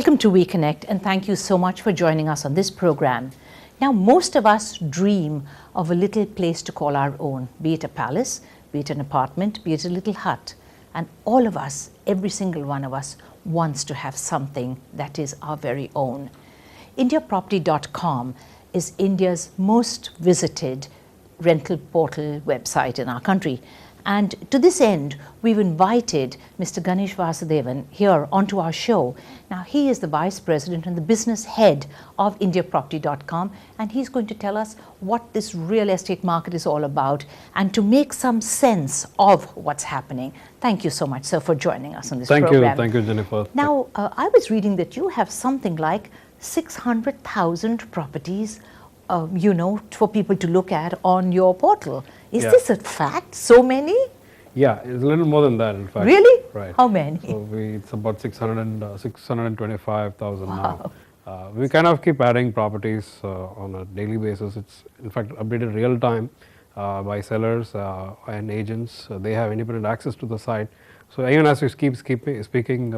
Welcome to We Connect, and thank you so much for joining us on this program. Now, most of us dream of a little place to call our own, be it a palace, be it an apartment, be it a little hut. And all of us, every single one of us, wants to have something that is our very own. Indiaproperty.com is India's most visited rental portal website in our country. And to this end, we've invited Mr. Ganesh Vasudevan here onto our show. Now, he is the Vice President and the business head of Indiaproperty.com, and he's going to tell us what this real estate market is all about and to make some sense of what's happening. Thank you so much, sir, for joining us on this program. Thank you, Jennifer. Now, I was reading that you have something like 600,000 properties for people to look at on your portal. Is this a fact? So many? Yeah, it's a little more than that, in fact. Really? Right. How many? So it's about 625,000 Wow. now. We kind of keep adding properties on a daily basis. It's in fact updated real time by sellers and agents. They have independent access to the site. So even as we keep speaking,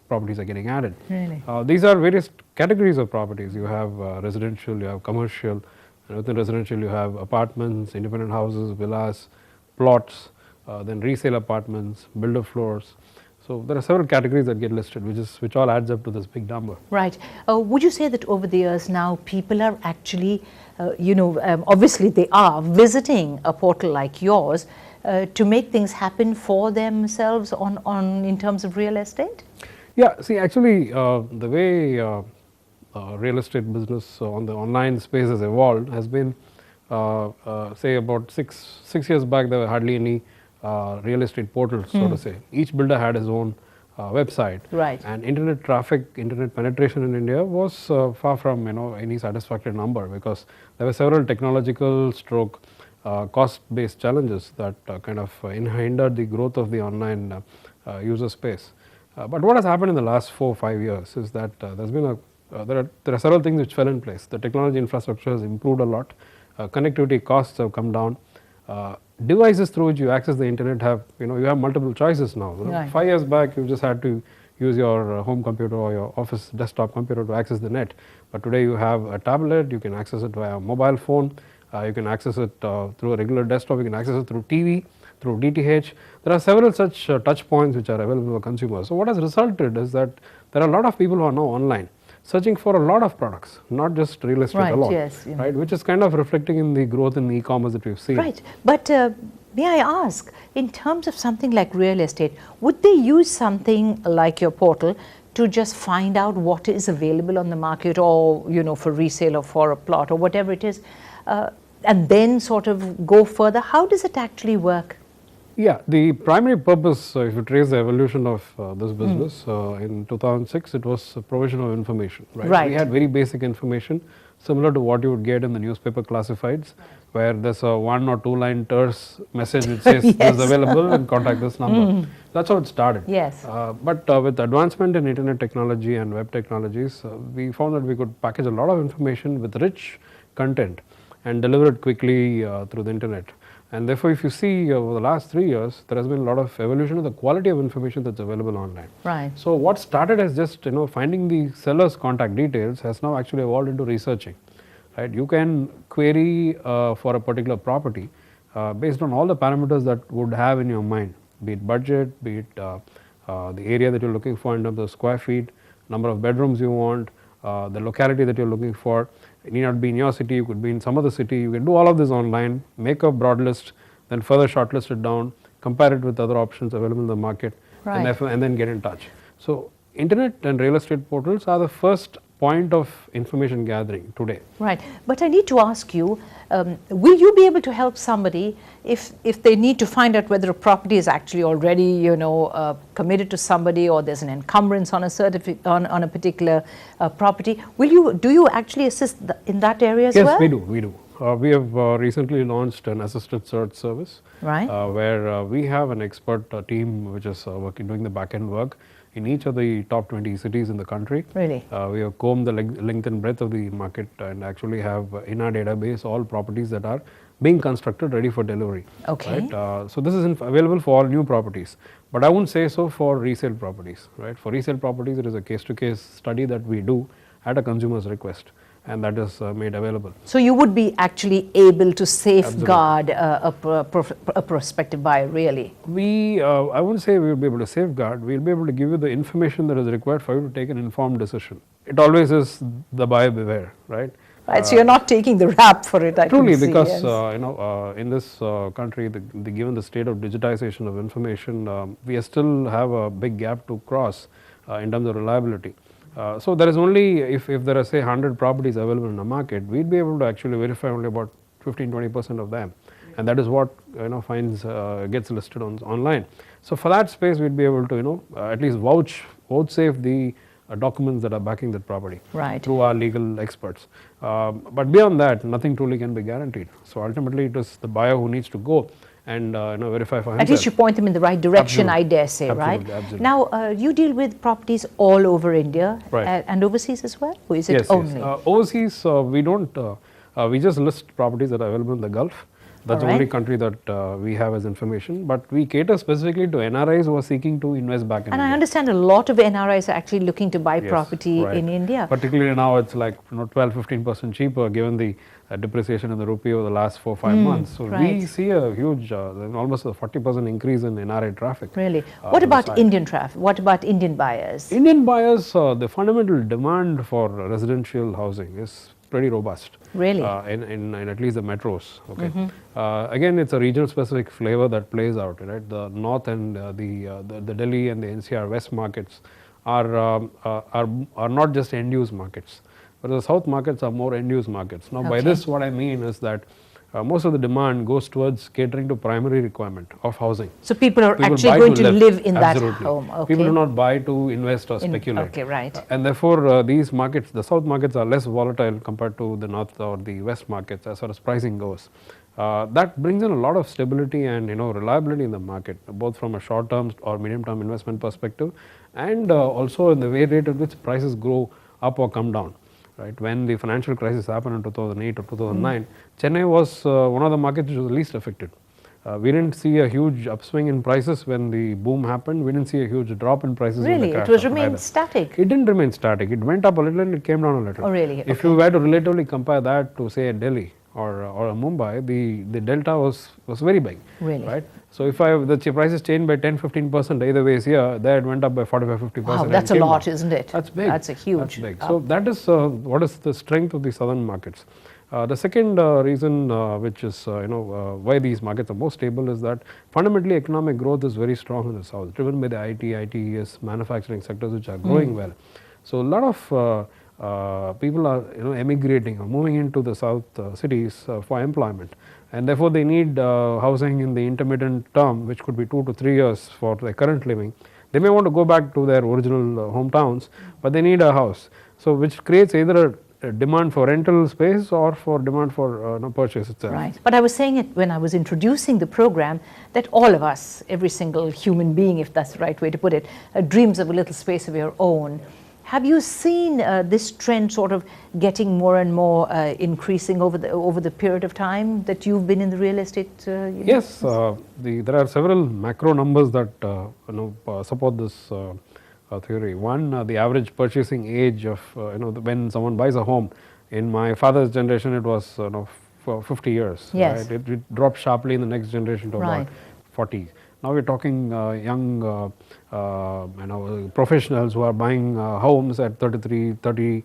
properties are getting added. Really? These are various categories of properties. You have residential, you have commercial, and within residential you have apartments, independent houses, villas, plots, then resale apartments, builder floors. So there are several categories that get listed, which all adds up to this big number. Right. Would you say that over the years now people are actually, obviously they are visiting a portal like yours to make things happen for themselves in terms of real estate? Yeah, see, actually the way real estate business on the online space has evolved has been, say about six years back, there were hardly any real estate portals, so to say. Each builder had his own website. Right. And internet traffic, internet penetration in India was far from any satisfactory number, because there were several technological cost-based challenges that kind of hindered the growth of the online user space. But what has happened in the last 4 or 5 years is that there are several things which fell in place. The technology infrastructure has improved a lot. Connectivity costs have come down. Devices through which you access the internet you have multiple choices now. Right. 5 years back, you just had to use your home computer or your office desktop computer to access the net. But today you have a tablet, you can access it via a mobile phone, you can access it through a regular desktop, you can access it through TV, through DTH. There are several such touch points which are available for consumers. So what has resulted is that there are a lot of people who are now online, searching for a lot of products, not just real estate alone, yes, right? Which is kind of reflecting in the growth in the e-commerce that we've seen. Right, but may I ask, in terms of something like real estate, would they use something like your portal to just find out what is available on the market, or for resale or for a plot or whatever it is, and then sort of go further? How does it actually work? Yeah, the primary purpose, if you trace the evolution of this business, in 2006, it was provision of information. Right? We had very basic information, similar to what you would get in the newspaper classifieds, where there's a 1 or 2 line terse message which says Yes. this is available and contact this number. That's how it started. Yes. But with advancement in internet technology and web technologies, we found that we could package a lot of information with rich content and deliver it quickly through the internet. And therefore, if you see over the last 3 years, there has been a lot of evolution of the quality of information that's available online. Right. So what started as just finding the seller's contact details has now actually evolved into researching. Right? You can query for a particular property based on all the parameters that would have in your mind, be it budget, be it the area that you're looking for in terms of square feet, number of bedrooms you want, the locality that you're looking for. It need not be in your city, you could be in some other city. You can do all of this online, make a broad list, then further shortlist it down, compare it with other options available in the market, Right. and then get in touch. So internet and real estate portals are the first point of information gathering today. Right, but I need to ask you, will you be able to help somebody if they need to find out whether a property is actually already committed to somebody, or there's an encumbrance on a on a particular property? Do you actually assist in that area as well? Yes, we do. We have recently launched an assisted search service, Right. Where we have an expert team which is doing the back-end work in each of the top 20 cities in the country. Really? We have combed the length and breadth of the market and actually have in our database all properties that are being constructed ready for delivery. Okay. Right? So this is available for all new properties. But I wouldn't say so for resale properties, right? For resale properties, it is a case-to-case study that we do at a consumer's request, and that is made available. So you would be actually able to safeguard a prospective buyer, really? I wouldn't say we will be able to safeguard. We will be able to give you the information that is required for you to take an informed decision. It always is the buyer beware, right? Right, so you're not taking the rap for it, I truly, can see, because yes. in this country, given the state of digitization of information, we still have a big gap to cross in terms of reliability. So there is only, if there are say 100 properties available in the market, we'd be able to actually verify only about 15-20% of them, and that is what finds gets listed online. So for that space, we'd be able to at least vouchsafe the documents that are backing that property, right, through our legal experts. But beyond that, nothing truly can be guaranteed. So ultimately, it is the buyer who needs to go and verify for himself. At least you point them in the right direction, Absolutely. I dare say, Absolutely, right? absolutely. Now, you deal with properties all over India, right, and overseas as well? Or is it yes, only? Yes. Overseas, we don't, we just list properties that are available in the Gulf. That's the only country that we have as information, but we cater specifically to NRIs who are seeking to invest back in and India. I understand a lot of NRIs are actually looking to buy Yes, property right. in India. Particularly now, it's like 12-15% cheaper given the depreciation in the rupee over the last 4-5 months. So right, we see a huge, almost a 40% increase in NRI traffic. Really? What about Indian traffic? What about Indian buyers? Indian buyers, the fundamental demand for residential housing is pretty robust. Really? In at least the metros. Okay. Again, it's a regional specific flavor that plays out. Right. The north and the Delhi and the NCR West markets are not just end use markets, but the south markets are more end use markets. Now, by this, what I mean is that most of the demand goes towards catering to primary requirement of housing. So people are actually going to live in that home. Okay. People do not buy to invest or speculate. Okay, right. And therefore, these markets, the south markets are less volatile compared to the north or the west markets as far as pricing goes. That brings in a lot of stability and reliability in the market, both from a short-term or medium-term investment perspective, and also in the rate at which prices grow up or come down. Right. When the financial crisis happened in 2008 or 2009, Chennai was one of the markets which was least affected. We didn't see a huge upswing in prices when the boom happened. We didn't see a huge drop in prices. Really? When the crash It was happened remained either. static? It didn't remain static. It went up a little and it came down a little. Oh, really? If you were to relatively compare that to say Delhi or Mumbai, the delta was very big. Really? Right? So if the prices changed by 10-15% either ways here, there it went up by 45-50%. Wow, that's a lot, isn't it? That's big. That's a huge. That's big. So that is what is the strength of the southern markets. The second reason which is why these markets are more stable is that fundamentally economic growth is very strong in the south, driven by the IT, ITES, manufacturing sectors which are growing well. So a lot of people are emigrating or moving into the south cities for employment, and therefore they need housing in the intermittent term, which could be 2 to 3 years for their current living. They may want to go back to their original hometowns, but they need a house. So which creates either a demand for rental space or for demand for purchase itself. Right. But I was saying it when I was introducing the program that all of us, every single human being, if that's the right way to put it, dreams of a little space of your own. Have you seen this trend sort of getting more and more increasing over the period of time that you've been in the real estate? Yes, there are several macro numbers that support this theory. One, the average purchasing age of when someone buys a home. In my father's generation, it was for 50 years. Yes. Right? It dropped sharply in the next generation to about 40. Now we're talking young professionals who are buying homes at 33, 30,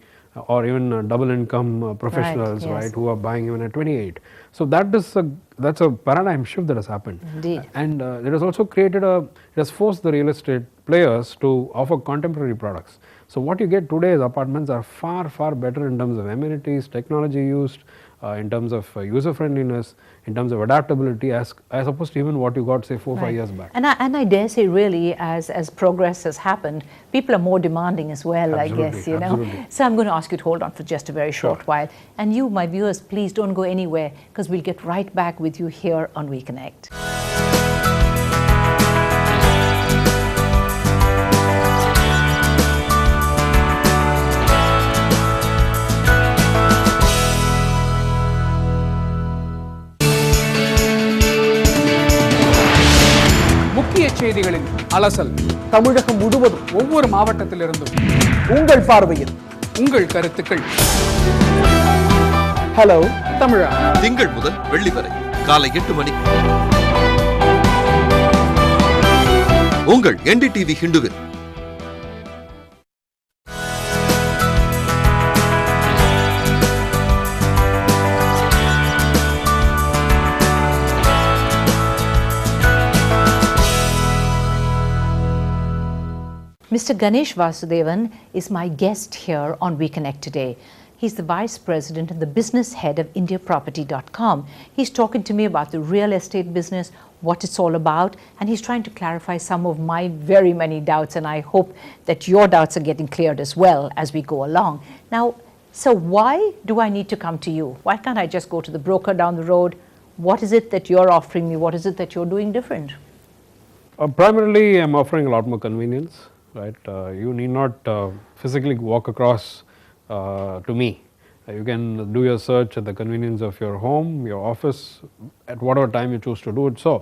or even double income professionals, right, who are buying even at 28. So that's a paradigm shift that has happened. Indeed. And it has also created it has forced the real estate players to offer contemporary products. So what you get today is apartments are far, far better in terms of amenities, technology used, in terms of user friendliness, in terms of adaptability, as opposed to even what you got say 4 or 5 years back. And I dare say really as progress has happened, people are more demanding as well, Absolutely, I guess, you know. absolutely. So I'm going to ask you to hold on for just a very short while. And you, my viewers, please don't go anywhere, because we'll get right back with you here on We Connect. செய்திகளின் அலசல் தமிழகம் முழுவதும் ஒவ்வொரு மாவட்டத்திலிருந்தும் உங்கள் பார்வையில் உங்கள் கருத்துக்கள். Hello தமிழா, திங்கள் முதல் வெள்ளி வரை காலை 8 மணிக்கு உங்கள் NDTV ஹிண்டுவில். Mr. Ganesh Vasudevan is my guest here on We Connect today. He's the Vice President and the business head of IndiaProperty.com. He's talking to me about the real estate business, what it's all about, and he's trying to clarify some of my very many doubts, and I hope that your doubts are getting cleared as well as we go along. Now, so why do I need to come to you? Why can't I just go to the broker down the road? What is it that you're offering me? What is it that you're doing different? Primarily, I'm offering a lot more convenience. Right, you need not physically walk across to me. You can do your search at the convenience of your home, your office, at whatever time you choose to do it. So,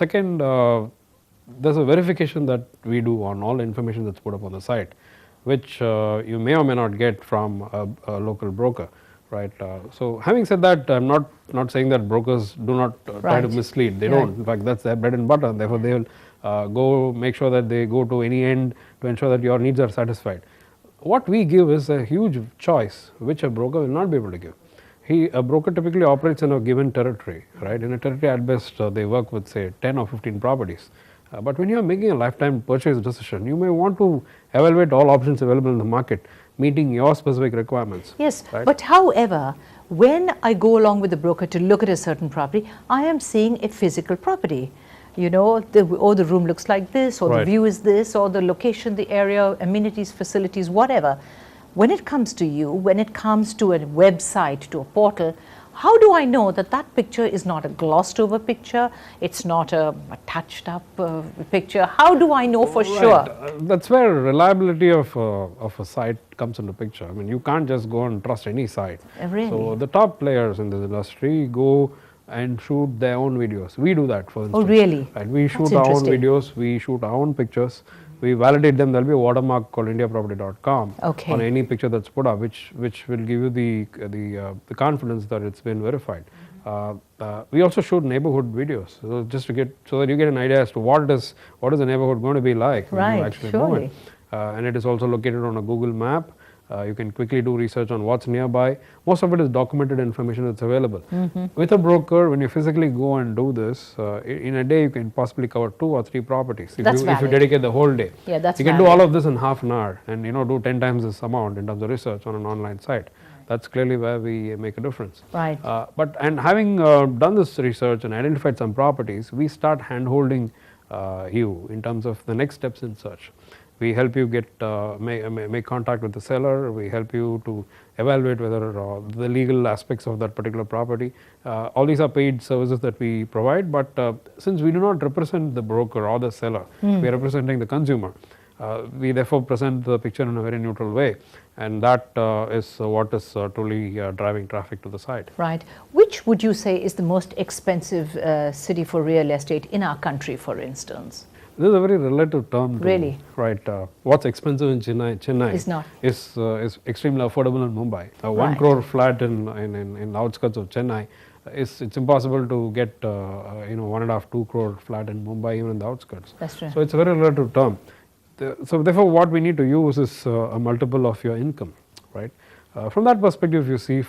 second, there's a verification that we do on all the information that's put up on the site, which you may or may not get from a local broker. Right. So, having said that, I'm not saying that brokers do not try to mislead. They don't. In fact, that's their bread and butter. Therefore, they will go make sure that they go to any end to ensure that your needs are satisfied. What we give is a huge choice, which a broker will not be able to give. A broker typically operates in a given territory, right? In a territory, at best, they work with say 10 or 15 properties. But when you are making a lifetime purchase decision, you may want to evaluate all options available in the market, meeting your specific requirements. Yes, right? But however, when I go along with the broker to look at a certain property, I am seeing a physical property. You know, the room looks like this, or the view is this, or the location, the area, amenities, facilities, whatever. When it comes to you, when it comes to a website, to a portal, how do I know that that picture is not a glossed over picture, it's not a touched up picture? How do I know for sure? That's where reliability of a site comes into picture. I mean, you can't just go and trust any site. Really? So the top players in this industry go and shoot their own videos. We do that, for instance. Oh, really? Right. We shoot our own videos, we shoot our own pictures, we validate them. There'll be a watermark called IndiaProperty.com on any picture that's put up, which will give you the confidence that it's been verified. We also shoot neighborhood videos, so just to so that you get an idea as to what is the neighborhood going to be like when you actually move it. And it is also located on a Google map. You can quickly do research on what's nearby. Most of it is documented information that's available. With a broker, when you physically go and do this, in a day you can possibly cover 2 or 3 properties if you dedicate the whole day. Yeah, that's you can do all of this in half an hour and do 10 times this amount in terms of research on an online site. That's clearly where we make a difference. Right. And having done this research and identified some properties, we start hand-holding you in terms of the next steps in search. We help you get make contact with the seller. We help you to evaluate whether the legal aspects of that particular property. All these are paid services that we provide, but since we do not represent the broker or the seller, we are representing the consumer. We therefore present the picture in a very neutral way, and that is what is truly driving traffic to the site. Right. Which would you say is the most expensive city for real estate in our country, for instance? This is a very relative term. Really? Right. What's expensive in Chennai is extremely affordable in Mumbai. 1 crore flat in the outskirts of Chennai, it's impossible to get 1.5-2 crore flat in Mumbai, even in the outskirts. That's true. So it's a very relative term. So therefore, what we need to use is a multiple of your income, right? From that perspective, you see,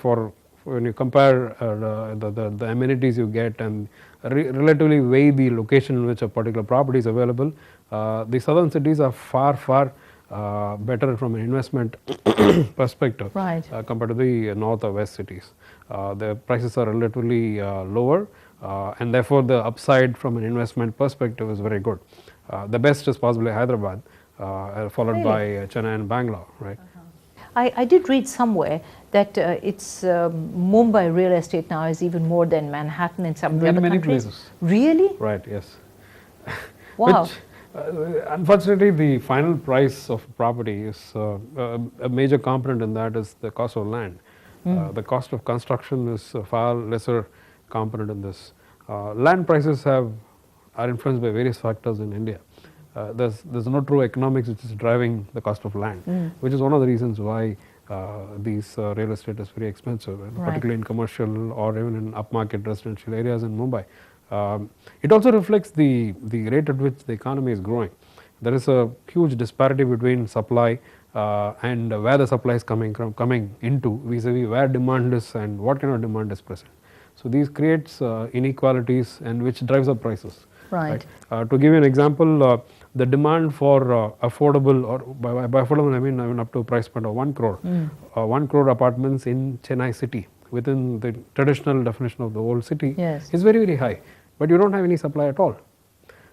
when you compare the amenities you get and relatively weigh the location in which a particular property is available, the southern cities are far better from an investment perspective compared to the north or west cities. The prices are relatively lower, and therefore the upside from an investment perspective is very good. The best is possibly Hyderabad, followed by Chennai and Bangalore, right? I did read somewhere that it's Mumbai real estate now is even more than Manhattan in some of the other countries. Places. Really? Right, yes. Wow. Which, unfortunately, the final price of property is a major component in that is the cost of land. The cost of construction is a far lesser component in this. Land prices have are influenced by various factors in India. There's no true economics which is driving the cost of land, which is one of the reasons why these real estate is very expensive, and particularly in commercial or even in upmarket residential areas in Mumbai. It also reflects the rate at which the economy is growing. There is a huge disparity between supply and where the supply is coming into vis-a-vis where demand is and what kind of demand is present. So these creates inequalities and which drives up prices. Right. To give you an example, the demand for affordable, or by affordable I mean up to a price point of 1 crore, 1 crore apartments in Chennai city within the traditional definition of the old city is very, very high, but you don't have any supply at all,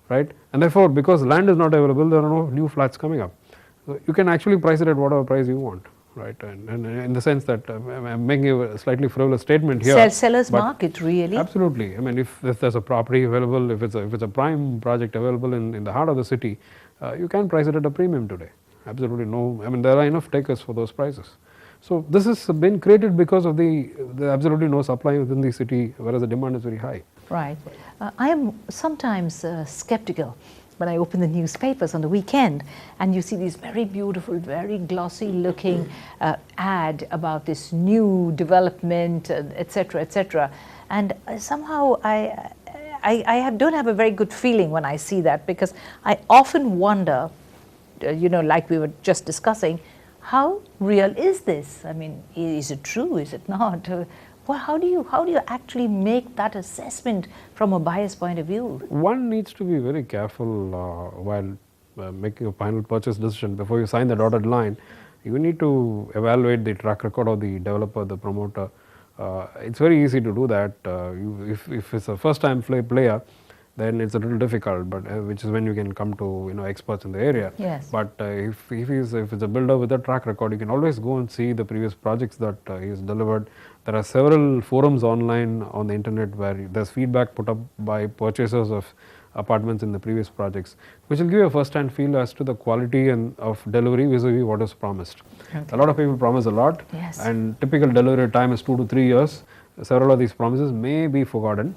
right? And therefore, because land is not available, there are no new flats coming up. So you can actually price it at whatever price you want, right? And in the sense that I'm making a slightly frivolous statement here. Seller's market, really. Absolutely. I mean, if there's a property available, if it's a prime project available in the heart of the city, you can price it at a premium today. Absolutely no. I mean, there are enough takers for those prices. So this has been created because of the absolutely no supply within the city, whereas the demand is very high. Right. I am sometimes skeptical when I open the newspapers on the weekend and you see these very beautiful, very glossy looking ad about this new development, etc., etc. And somehow I don't have a very good feeling when I see that, because I often wonder, like we were just discussing, how real is this? I mean, is it true? Is it not? Well, how do you actually make that assessment from a buyer's point of view? One needs to be very careful while making a final purchase decision. Before you sign the dotted line, you need to evaluate the track record of the developer, the promoter. It's very easy to do that. If it's a first-time player, then it's a little difficult, but which is when you can come to experts in the area. Yes. But if it's a builder with a track record, you can always go and see the previous projects that he has delivered. There are several forums online on the internet where there's feedback put up by purchasers of apartments in the previous projects, which will give you a first-hand feel as to the quality and of delivery vis-a-vis what is promised. Okay. A lot of people promise a lot, and typical delivery time is 2 to 3 years. Several of these promises may be forgotten.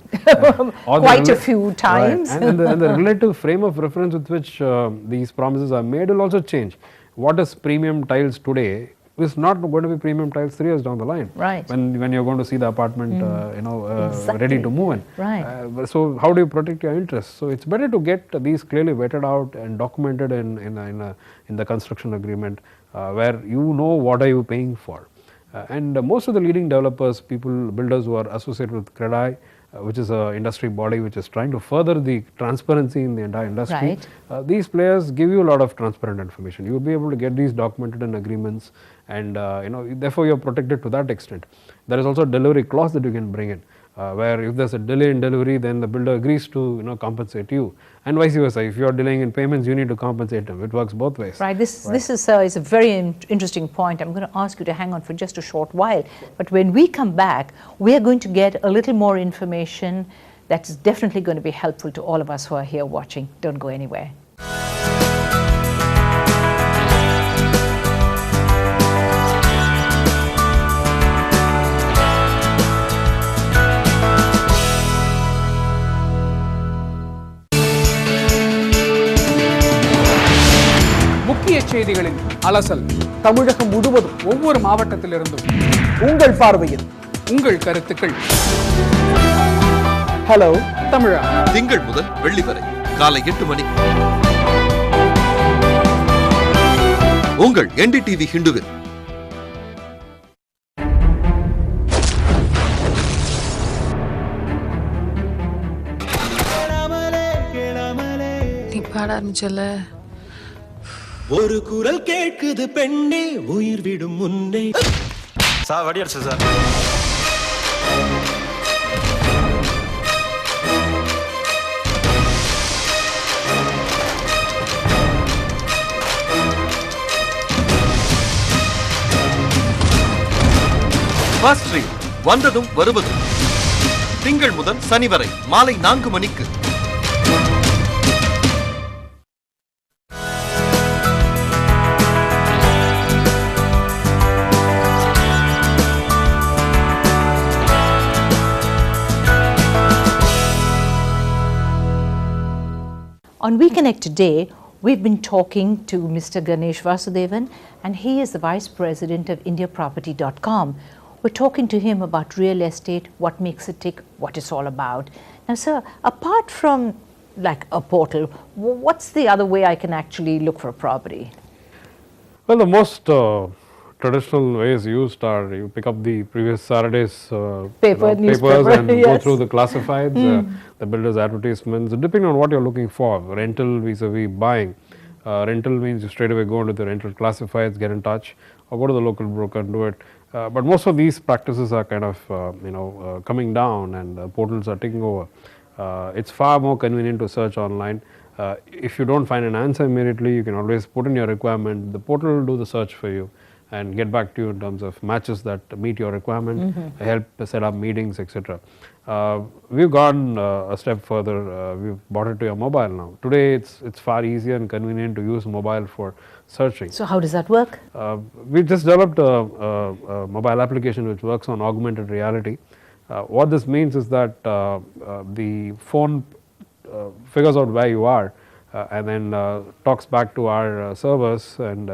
Quite a few times. Right. And the relative frame of reference with which these promises are made will also change. What is premium tiles today is not going to be premium tiles 3 years down the line. Right. When you're going to see the apartment, exactly. ready to move in. Right. So how do you protect your interests? So it's better to get these clearly vetted out and documented in the construction agreement, where you know what are you paying for. And most of the leading developers, builders who are associated with CREDAI, which is an industry body which is trying to further the transparency in the entire industry. Right. These players give you a lot of transparent information. You will be able to get these documented in agreements, and therefore you are protected to that extent. There is also a delivery clause that you can bring in, where if there's a delay in delivery, then the builder agrees to compensate you, and vice versa. If you are delaying in payments, you need to compensate them. It works both ways. Right. This is a very interesting point. I'm going to ask you to hang on for just a short while, but when we come back, we are going to get a little more information that is definitely going to be helpful to all of us who are here watching. Don't go anywhere. முக்கிய செய்திகளின் அலசல் தமிழகம் முழுவதும் ஒவ்வொரு மாவட்டத்திலிருந்தும் உங்கள் பார்வையில் உங்கள் கருத்துக்கள். Hello தமிழா, திங்கள் முதல் வெள்ளி வரை காலை 8 மணிக்கு உங்கள் NDTV ஹிண்டுவில். நீ பாட ஆரம்பிச்சல. ஒரு குரல் கேட்குது பெண்ணே உயிர் விடும் முன்னே. சார் வடி அடிச்சு சார். ஃபர்ஸ்ட் ரீல் வந்ததும் வருவதும் திங்கள் முதல் சனி வரை மாலை 4 மணிக்கு. On WeConnect today, we've been talking to Mr. Ganesh Vasudevan, and he is the Vice President of IndiaProperty.com. We're talking to him about real estate, what makes it tick, what it's all about. Now, sir, apart from like a portal, what's the other way I can actually look for a property? Well, the most traditional ways used are you pick up the previous Saturday's papers newspaper, and go yes. through the classifieds, the builders' advertisements, depending on what you're looking for. Rental vis-a-vis buying. Rental means you straight away go into the rental classifieds, get in touch, or go to the local broker and do it. But most of these practices are kind of coming down, and portals are taking over. It's far more convenient to search online. If you don't find an answer immediately, you can always put in your requirement. The portal will do the search for you and get back to you in terms of matches that meet your requirement, help set up meetings, etc. We've gone a step further. We've brought it to your mobile now. Today, it's far easier and convenient to use mobile for searching. So how does that work? We just developed a mobile application which works on augmented reality. What this means is that the phone figures out where you are and then talks back to our servers and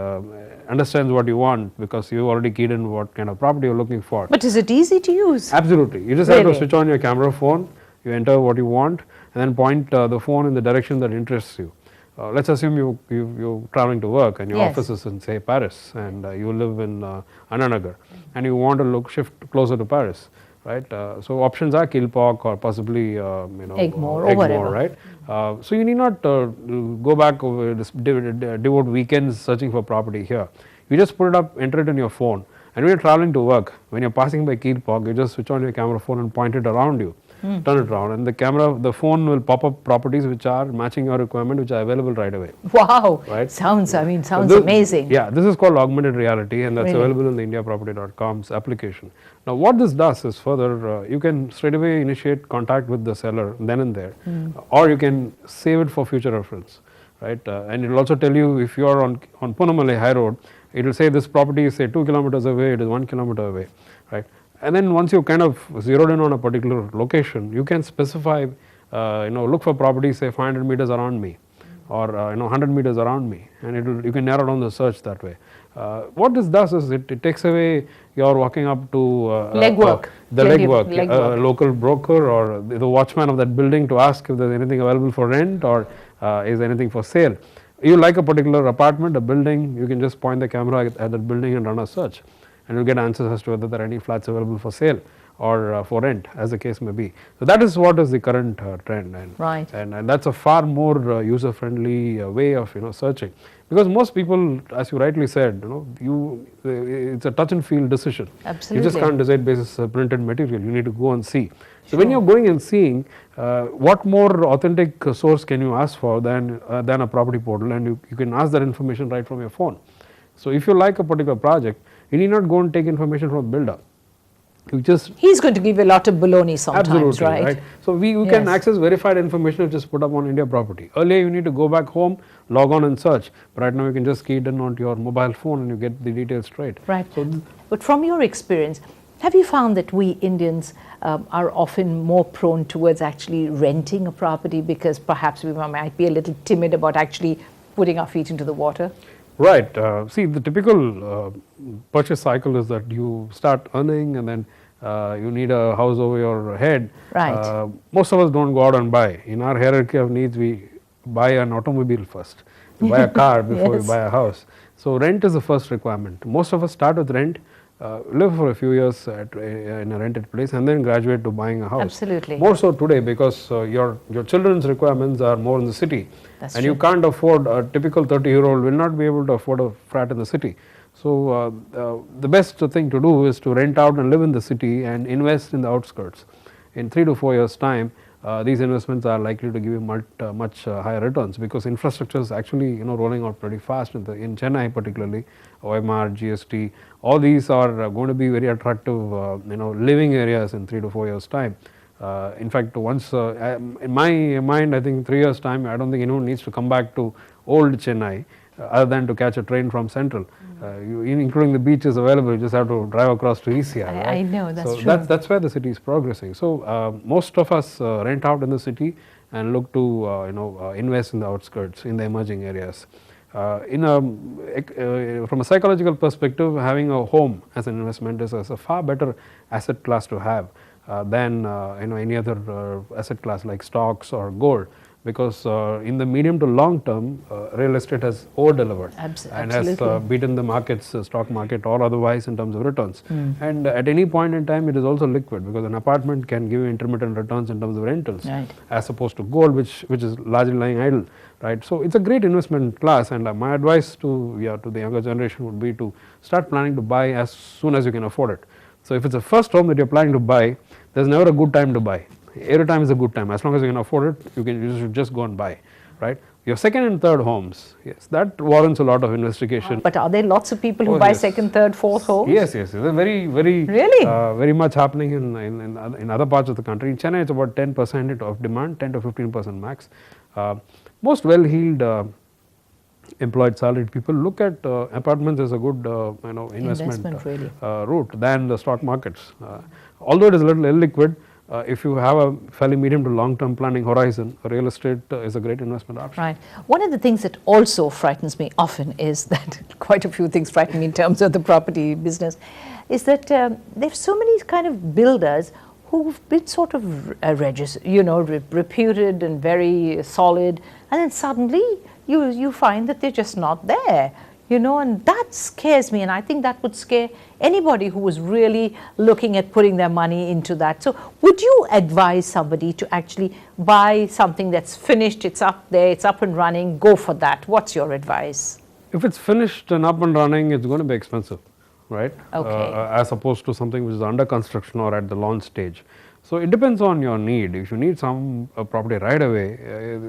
understands what you want, because you already keyed in what kind of property you're looking for. But is it easy to use? Absolutely. You just have to switch on your camera phone, you enter what you want, and then point the phone in the direction that interests you. Let's assume you're traveling to work and your office is in, say, Paris, and you live in Ananagar, and you want to shift closer to Paris. Right, so options are Kilpauk or possibly Egmore or whatever. Right. So you need not go back devote weekends searching for property here. You just put it up, enter it in your phone, and when you're traveling to work, when you're passing by Kilpauk, you just switch on your camera phone and point it around you. Turn it around, and the phone will pop up properties which are matching your requirement, which are available right away. Wow, right? Sounds amazing. Yeah, this is called augmented reality, and that's available in the IndiaProperty.com's application. Now, what this does is further, you can straight away initiate contact with the seller then and there, or you can save it for future reference, right? And it will also tell you if you are on Punamalai High Road, it will say this property is say 2 kilometers away, it is 1 kilometer away, right? And then once you kind of zeroed in on a particular location, you can specify, look for properties say 500 meters around me, or 100 meters around me, and you can narrow down the search that way. What this does is it takes away your walking up to legwork, a local broker or the watchman of that building to ask if there's anything available for rent or is anything for sale. You like a particular apartment, a building, you can just point the camera at that building and run a search, and you'll get answers as to whether there are any flats available for sale or for rent, as the case may be. So that is what is the current trend, and that's a far more user-friendly way of searching, because most people, as you rightly said, it's a touch and feel decision. Absolutely. You just can't decide basis printed material. You need to go and see. So when you're going and seeing, what more authentic source can you ask for than a property portal, and you can ask that information right from your phone. So if you like a particular project, you need not go and take information from a builder. He's going to give you a lot of baloney sometimes, absolutely, right? So we can access verified information just put up on India Property. Earlier you need to go back home, log on and search, but right now you can just key it in onto your mobile phone and you get the details straight. Right. But from your experience, have you found that we Indians are often more prone towards actually renting a property because perhaps we might be a little timid about actually putting our feet into the water? Right. See, the typical purchase cycle is that you start earning and then you need a house over your head. Right. Most of us don't go out and buy. In our hierarchy of needs, we buy an automobile first. We buy a car before we buy a house. So rent is the first requirement. Most of us start with rent, live for a few years in a rented place, and then graduate to buying a house. Absolutely. More so today, because your children's requirements are more in the city. That's and true. You can't afford, a typical 30-year-old will not be able to afford a flat in the city. So the best thing to do is to rent out and live in the city and invest in the outskirts. In 3 to 4 years time, these investments are likely to give you much higher returns, because infrastructure is actually rolling out pretty fast in Chennai particularly. OMR, GST, all these are going to be very attractive living areas in 3 to 4 years time. In fact, once in my mind, I think 3 years time, I don't think anyone needs to come back to old Chennai other than to catch a train from Central. Including the beaches available, you just have to drive across to ECR. Right? I know, that's so true. That's where the city is progressing. So most of us rent out in the city and look to invest in the outskirts, in the emerging areas. From a psychological perspective, having a home as an investment is a far better asset class to have than any other asset class like stocks or gold, because in the medium to long term, real estate has over-delivered and has beaten the markets, stock market or otherwise, in terms of returns. And at any point in time, it is also liquid, because an apartment can give you intermittent returns in terms of rentals, as opposed to gold, which is largely lying idle. Right, so it's a great investment class, and my advice to the younger generation would be to start planning to buy as soon as you can afford it. So if it's the first home that you're planning to buy, there's never a good time to buy. Every time is a good time. As long as you can afford it, you should just go and buy, right? Your second and third homes, yes, that warrants a lot of investigation. But are there lots of people who buy second, third, fourth homes? Yes, they're very really very much happening in other parts of the country. In Chennai, it's about 10% of demand, 10 to 15% max. Most well-heeled employed salaried people look at apartments as a good investment really. Route than the stock markets. Although it is a little illiquid, if you have a fairly medium to long-term planning horizon, real estate is a great investment option. Right. One of the things that also frightens me often is that quite a few things frighten me in terms of the property business, is that there's so many kind of builders who've been sort of reputed and very solid, and then suddenly you find that they're just not there. And that scares me, and I think that would scare anybody who was really looking at putting their money into that. So would you advise somebody to actually buy something that's finished, it's up there, it's up and running, go for that? What's your advice? If it's finished and up and running, it's going to be expensive, right? Okay. As opposed to something which is under construction or at the launch stage. So it depends on your need. If you need some property right away,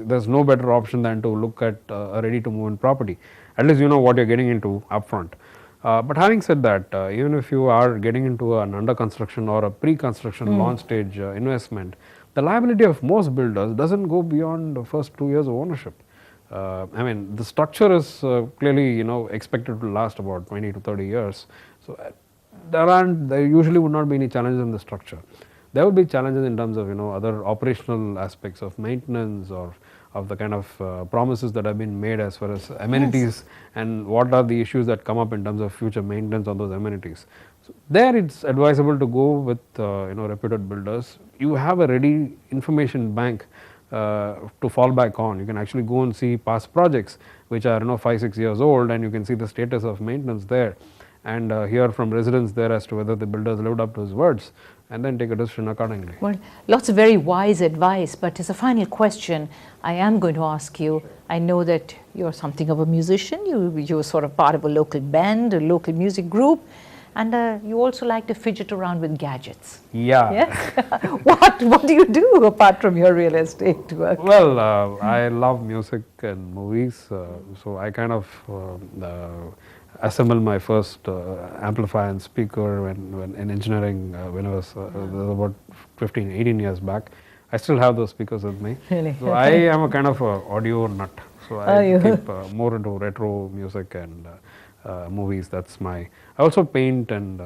there's no better option than to look at a ready to move in property. At least you know what you're getting into upfront. But having said that, even if you are getting into an under construction or a pre-construction launch stage investment, the liability of most builders doesn't go beyond the first 2 years of ownership. The structure is clearly expected to last about 20 to 30 years. So there usually would not be any challenges in the structure. There will be challenges in terms of other operational aspects of maintenance or of the kind of promises that have been made as far as amenities, and what are the issues that come up in terms of future maintenance on those amenities. So there it's advisable to go with reputed builders. You have a ready information bank to fall back on. You can actually go and see past projects which are 5-6 years old, and you can see the status of maintenance there, and hear from residents there as to whether the builders lived up to his words, and then take a decision accordingly. Well, lots of very wise advice, but as a final question, I am going to ask you, I know that you're something of a musician, you're sort of part of a local band, a local music group, and you also like to fidget around with gadgets. Yeah. What do you do apart from your real estate work? Well, I love music and movies, so I kind of assembled my first amplifier and speaker when in engineering when I was about 15-18 years back. I still have those speakers with me. Really? So I am a kind of audio nut. So I keep more into retro music and movies. That's my. I also paint and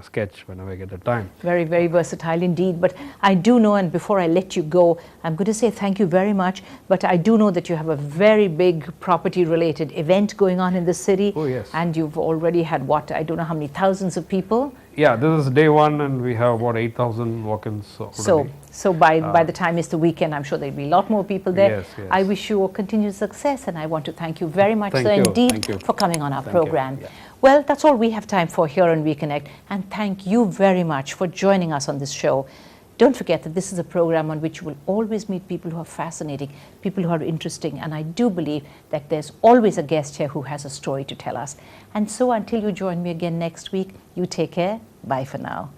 sketch whenever I get the time. Very, very versatile indeed. But I do know, and before I let you go, I'm going to say thank you very much. But I do know that you have a very big property-related event going on in the city. Oh yes. And you've already had I don't know how many thousands of people. Yeah, this is day one, and we have about 8,000 walk-ins already. So by the time it's the weekend, I'm sure there'll be a lot more people there. Yes, yes. I wish you a continued success, and I want to thank you very much, sir, indeed, for coming on our program. Yeah. Well, that's all we have time for here on WeConnect, and thank you very much for joining us on this show. Don't forget that this is a program on which you will always meet people who are fascinating, people who are interesting, and I do believe that there's always a guest here who has a story to tell us. And so until you join me again next week, you take care. Bye for now.